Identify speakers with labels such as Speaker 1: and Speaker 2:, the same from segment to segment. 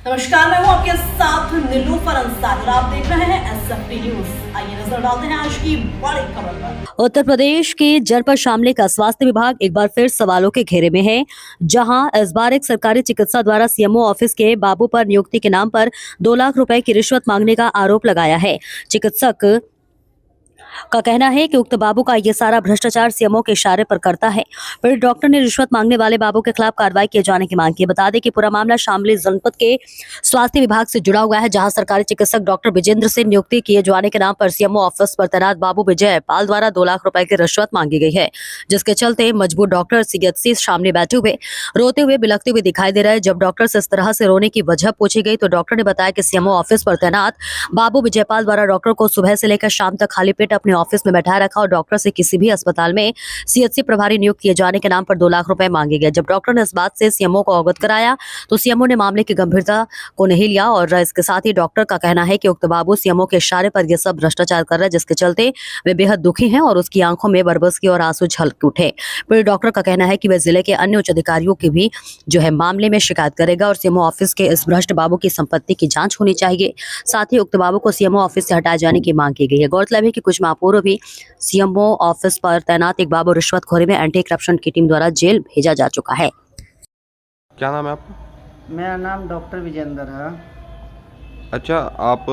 Speaker 1: नमस्कार, मैं हूं आपके साथ नीलूफर अंसारी और आप देख रहे हैं एसएफटी न्यूज। आइए नजर डालते हैं आज की बड़ी खबर पर।
Speaker 2: उत्तर प्रदेश के जनपद शामली का स्वास्थ्य विभाग एक बार फिर सवालों के घेरे में है, जहां इस बार एक सरकारी चिकित्सा द्वारा सीएमओ ऑफिस के बाबू पर नियुक्ति के नाम पर 2 लाख रुपए की रिश्वत मांगने का आरोप लगाया है। चिकित्सक का कहना है कि उक्त बाबू का ये सारा भ्रष्टाचार सीएमओ के इशारे पर करता है। फिर डॉक्टर ने रिश्वत मांगने वाले बाबू के खिलाफ कार्रवाई किए जाने की मांग की। बता दें कि पूरा मामला शामली जनपद के स्वास्थ्य विभाग से जुड़ा हुआ है, जहां सरकारी चिकित्सक डॉक्टर विजेंद्र से नियुक्ति किए जाने के नाम पर सीएमओ ऑफिस पर तैनात बाबू विजय पाल द्वारा 2 लाख रुपए की रिश्वत मांगी गई है, जिसके चलते मजबूर डॉक्टर सीएचसी सामने बैठे हुए रोते हुए बिलखते हुए दिखाई दे रहे हैं। जब डॉक्टर से इस तरह से रोने की वजह पूछी गई तो डॉक्टर ने बताया कि सीएमओ ऑफिस पर तैनात बाबू विजयपाल द्वारा डॉक्टर को सुबह से लेकर शाम तक खाली पेट अपने ऑफिस में बैठाया रखा और डॉक्टर से किसी भी अस्पताल में सीएचसी प्रभारी नियुक्त किए जाने के नाम पर 2 लाख रुपए मांगे गए। जब डॉक्टर ने इस बात से सीएमओ को अवगत कराया तो सीएमओ ने मामले की गंभीरता को नहीं लिया और इसके साथ ही डॉक्टर का कहना है कि उक्त बाबू सीएमओ के इशारे पर यह सब भ्रष्टाचार कर रहा है, जिसके चलते वे बेहद दुखी हैं और उसकी आंखों में बरबस की और आंसू झलक उठे। फिर डॉक्टर का कहना है कि वह जिले के अन्य उच्च अधिकारियों की भी जो है मामले में शिकायत करेगा और सीएमओ ऑफिस के इस भ्रष्ट बाबू की संपत्ति की जांच होनी चाहिए। साथ ही उक्त बाबू को सीएमओ ऑफिस से हटाए जाने की मांग की गई है। गौरतलब है कि कुछ माह पूर्व भी सीएमओ ऑफिस पर तैनात एक बाबू रिश्वतखोरी में एंटी करप्शन की टीम द्वारा जेल भेजा जा चुका है।
Speaker 3: क्या नाम है आपका?
Speaker 4: मेरा नाम डॉक्टर विजेंद्र है।
Speaker 3: अच्छा, आप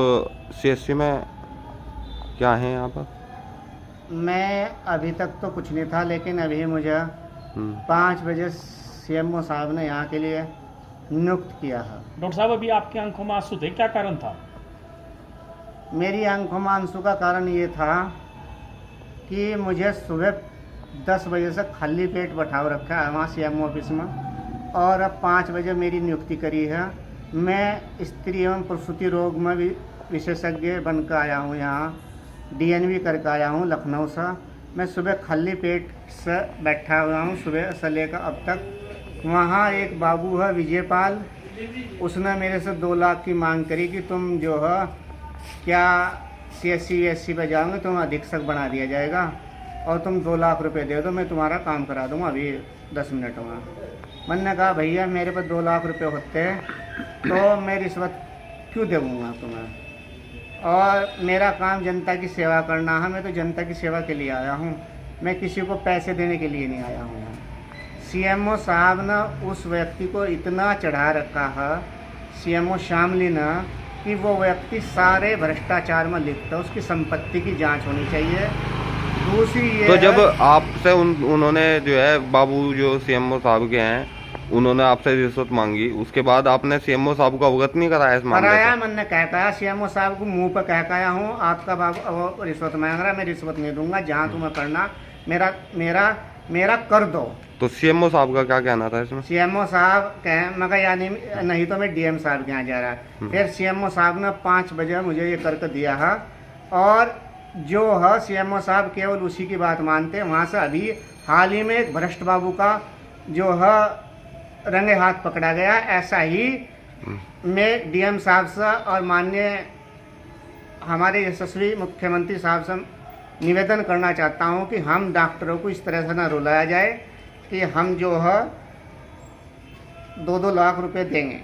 Speaker 3: सीएससी में क्या हैं यहाँ पर?
Speaker 4: मैं अभी तक तो कुछ नहीं था, लेकिन अभी मुझे 5 बजे सीएमओ साहब ने यहाँ के लिए नियुक्त किया है।
Speaker 5: डॉक्टर साहब, अभी आपकी आंखों में आंसू थे, क्या कारण था?
Speaker 4: मेरी आंखों में आंसू का कारण ये था कि मुझे सुबह 10 बजे से खाली पेट बैठाव रखा है वहाँ सीएमओ ऑफिस में, और अब 5 बजे मेरी नियुक्ति करी है। मैं स्त्री एवं प्रसूति रोग में भी विशेषज्ञ बनकर आया हूँ, यहाँ डीएनबी करके आया हूँ लखनऊ से। मैं सुबह खाली पेट से बैठा हुआ हूँ सुबह से लेकर अब तक। वहाँ एक बाबू है विजयपाल, उसने मेरे से 2 लाख की मांग करी कि तुम जो है क्या सीएससी पे जाओगे, तुम्हें अधीक्षक बना दिया जाएगा और तुम 2 लाख रुपए दे दो, मैं तुम्हारा काम करा दूँगा अभी 10 मिनट में। मैंने कहा भैया मेरे पास 2 लाख रुपए होते हैं तो मैं रिश्वत क्यों दूँगा तुम्हें, और मेरा काम जनता की सेवा करना है। मैं तो जनता की सेवा के लिए आया हूँ, मैं किसी को पैसे देने के लिए नहीं आया हूँ। सीएमओ साहब ने उस व्यक्ति को इतना चढ़ा रखा है, सीएमओ शामली ने, कि वो व्यक्ति सारे भ्रष्टाचार में लिप्त है, उसकी संपत्ति की जांच होनी चाहिए। दूसरी ये
Speaker 3: तो जब आपसे उन्होंने जो है बाबू जो सीएमओ साहब के हैं, उन्होंने आपसे रिश्वत मांगी, उसके बाद आपने सीएमओ साहब को अवगत नहीं कराया इस मामले
Speaker 4: कराया?
Speaker 3: से?
Speaker 4: मैंने कहता सीएमओ साहब को मुंह पर कहकाया हूँ, आपका बाबू रिश्वत मांग रहा है, मैं रिश्वत नहीं दूंगा, जहाँ तुम्हें करना मेरा कर दो।
Speaker 3: तो सीएमओ साहब का क्या कहना था इसमें?
Speaker 4: सीएमओ साहब मगर यानी नहीं तो मैं डीएम साहब के यहाँ जा रहा। फिर सीएमओ साहब ने 5 बजे मुझे ये करके दिया है, और जो है सीएमओ साहब केवल उसी की बात मानते हैं। वहाँ से अभी हाल ही में एक भ्रष्ट बाबू का जो है रंगे हाथ पकड़ा गया। ऐसा ही मैं डीएम साहब से और माननीय हमारे यशस्वी मुख्यमंत्री साहब से निवेदन करना चाहता हूँ कि हम डॉक्टरों को इस तरह से ना रुलाया जाए कि हम जो है 2-2 लाख रुपए देंगे।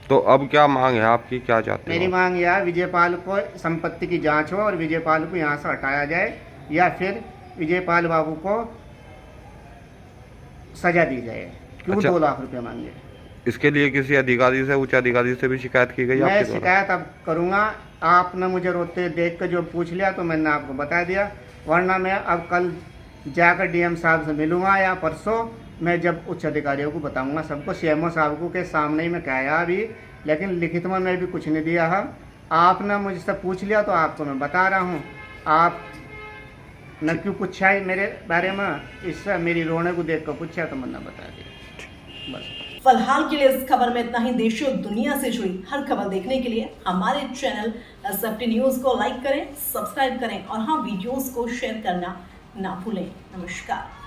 Speaker 3: तो अब क्या मांग है आपकी, क्या चाहते हो?
Speaker 4: मेरी मांग यह विजयपाल को संपत्ति की जांच हो और विजयपाल को यहाँ से हटाया जाए, या फिर विजयपाल बाबू को सजा दी जाए। क्यों 2 लाख रुपए मांगे?
Speaker 3: इसके लिए किसी अधिकारी से, उच्च अधिकारी से भी शिकायत की गई?
Speaker 4: मैं शिकायत अब करूँगा। आपने मुझे रोते देख कर जो पूछ लिया तो मैंने आपको बता दिया, वरना मैं अब कल जाकर डीएम साहब से मिलूँगा या परसों। मैं जब उच्च अधिकारियों को बताऊंगा सबको। सीएमओ साहब को के सामने ही मैं कहा अभी, लेकिन लिखित में मैं भी कुछ नहीं दिया है। आपने मुझसे पूछ लिया तो आपको मैं बता रहा हूँ। आप न क्यों पूछा है मेरे बारे में, इससे मेरी रोने को देख कर पूछा तो मैंने बता दिया। बस
Speaker 1: फिलहाल के लिए इस खबर में इतना ही। देश और दुनिया से जुड़ी हर खबर देखने के लिए हमारे चैनल एसएफटी न्यूज को लाइक करें, सब्सक्राइब करें और हाँ, वीडियोस को शेयर करना ना भूलें। नमस्कार।